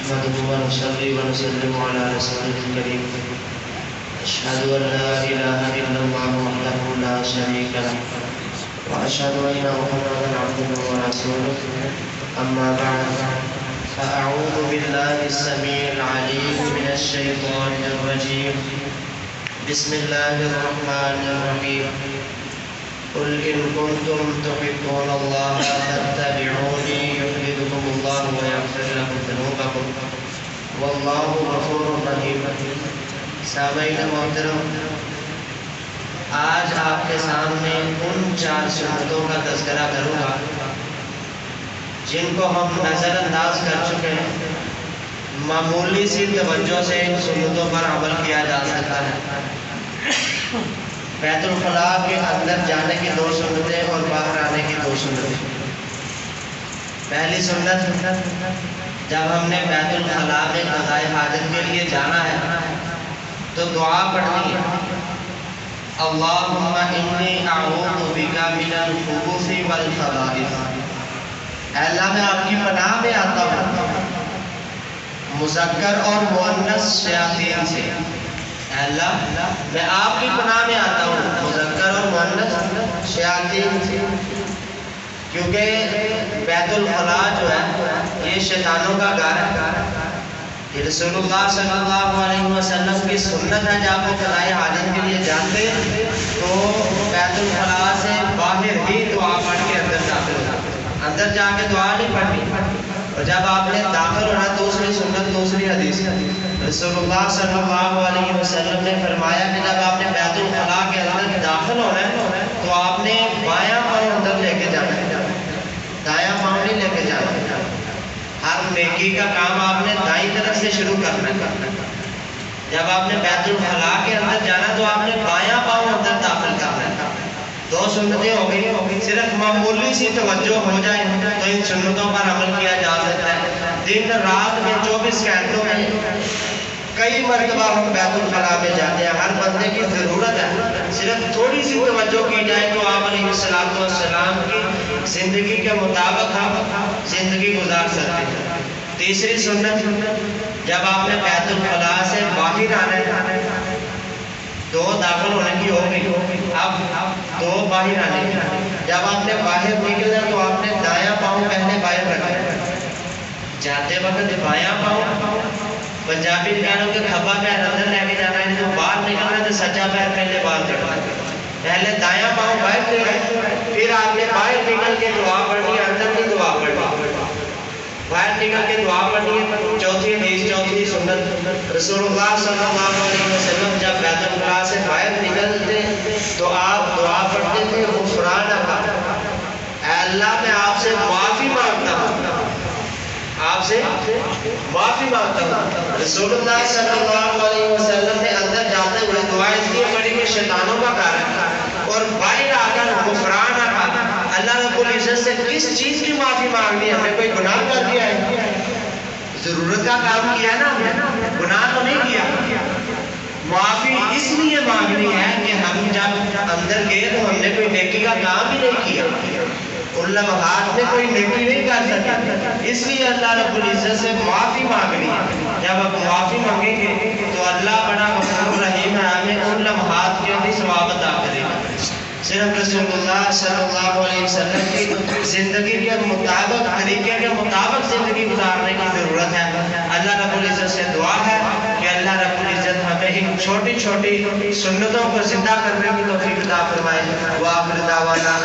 نحمده ونصلي ونسلم على رسوله الكريم أشهد أن لا إله إلا الله وحده لا شريك له وأشهد أن محمدا عبده ورسوله أما بعد فأعوذ بالله السميع العليم من الشيطان الرجيم بسم الله الرحمن الرحيم قل إن كنتم تحبون الله فاتبعوني يحببكم الله ويغفر لكم ذنوبكم والله غفور رحيم. سامعین محترم، آج آپ کے سامنے ان 4 سنتوں کا تذکرہ کروں گا جن کو ہم نظر انداز کر چکے ہیں. معمولی سی توجہ سے ان سنتوں پر عمل کیا جا سکتا ہے. بیت الخلاء کے اندر جانے کی 2 سنتیں اور باہر آنے کی 2 سنتیں. پہلی سنت، جب ہم نے بیت الخلاء میں قضاء حاجت کے لیے جانا ہے تو دعا پڑھنی ہے. اللہم انی اعوذ بک من الخبث والخبائث. اے اللہ، میں آپ کی پناہ میں آتا ہوں مذکر اور مؤنث شیاطین سے. اے اللہ، میں آپ کی پناہ میں آتا ہوں مذکر اور مؤنث شیاطین سے، کیونکہ بیت الخلاء جو ہے یہ شیطانوں کا گھر ہے. یہ رسول اللہ صلی اللہ علیہ وسلم کی سنت ہے. جب وہ قضاء حاجت کے لیے جاتے تو بیت الخلاء سے باہر ہی دعا پڑھ کے اندر داخل ہوتے. اندر جا کے دعا نہیں پڑھنی. اور جب آپ نے داخل ہونا دوسری سنت، دوسری حدیث، رسول اللہ صلی اللہ علیہ وسلم نے فرمایا کہ جب آپ نے بیت الخلاء کے اندر داخل ہونا ہے تو آپ نے بایاں پاؤں اندر لے کے جانا ہے، دایاں پاؤں نہیں لے کے جانا. ہر نیکی کا کام آپ نے دائیں طرف سے شروع کرنا ہے. جب آپ نے بیت الخلاء کے اندر جانا تو آپ نے بایاں پاؤں اندر داخل کرنا ہے. 2 سنتیں ہو گئی. صرف معمولی سی توجہ ہو جائے تو ان سنتوں پر عمل کیا جا سکتا ہے. دن رات میں 24 گھنٹوں میں کئی مرتبہ ہم بیت الخلاء میں جاتے ہیں. ہر بندے کی ضرورت ہے. صرف تھوڑی سی توجہ کی جائے تو آپ علیہ السلام کی زندگی کے مطابق ہم زندگی گزار سکتے ہیں. تیسری سنت، جب آپ نے بیت الخلاء سے باہر آنا ہے، 2 داخل ہونے کی ہو گئی، اب 2 باہر آنے کی. جب آپ نے باہر نکلنا تو آپ نے دایاں پاؤں پہلے باہر رکھنا. جاتے وقت بایاں پاؤں، پنجابی کہوں کہ کھبا پیر اندر لے کے جانا ہے. جو باہر نکلنا تو سجا پیر پہلے باہر کرنا. پہلے دایاں پاؤں باہر نکلنا، پھر آپ نے باہر نکل کے دعا پڑھنی ہے. اندر کی دعا پڑھنی، باہر نکل کے دعا پڑھنی ہے. چوتھی حدیث، چوتھی سنت، رسول اللہ صلی اللہ علیہ وسلم جب بیت الخلاء سے باہر نکلتے تو آپ دعا پڑھتے تھے غفرانک، اے اللہ میں آپ سے معافی مانگتا ہوں، آپ سے معافی مانگتا ہوں. رسول اللہ صلی اللہ علیہ وسلم نے اندر جاتے ہوئے دعا اس لیے پڑھی کہ شیطانوں کا گھر ہے، اور باہر آ کر غفرانک، اللہ رب العزت سے کس چیز کی معافی مانگنی ہے؟ ہم نے کوئی گناہ کر دیا ہے؟ ضرورت کا کام کیا نا، گناہ تو نہیں کیا. معافی اس لیے مانگنی ہے کہ ہم جب اندر گئے تو ہم نے کوئی نیکی کا کام ہی نہیں کیا، ان لمحات میں کوئی نیکی نہیں کر سکے. اس لیے اللہ رب العزت سے معافی مانگنی ہے. جب آپ معافی مانگیں گے تو اللہ بڑا غفور رحیم ہے، ہمیں ان لمحات کے بھی ثواب عطا کرے گا. صرف رسول اللہ صلی اللہ علیہ وسلم کی زندگی کے مطابق، طریقے کے مطابق زندگی گزارنے کی ضرورت ہے. اللہ رب العزت سے دعا ہے کہ اللہ رب العزت ہمیں ان چھوٹی چھوٹی سنتوں کو زندہ کرنے کی توفیق عطا فرمائے. وآخر دعوانا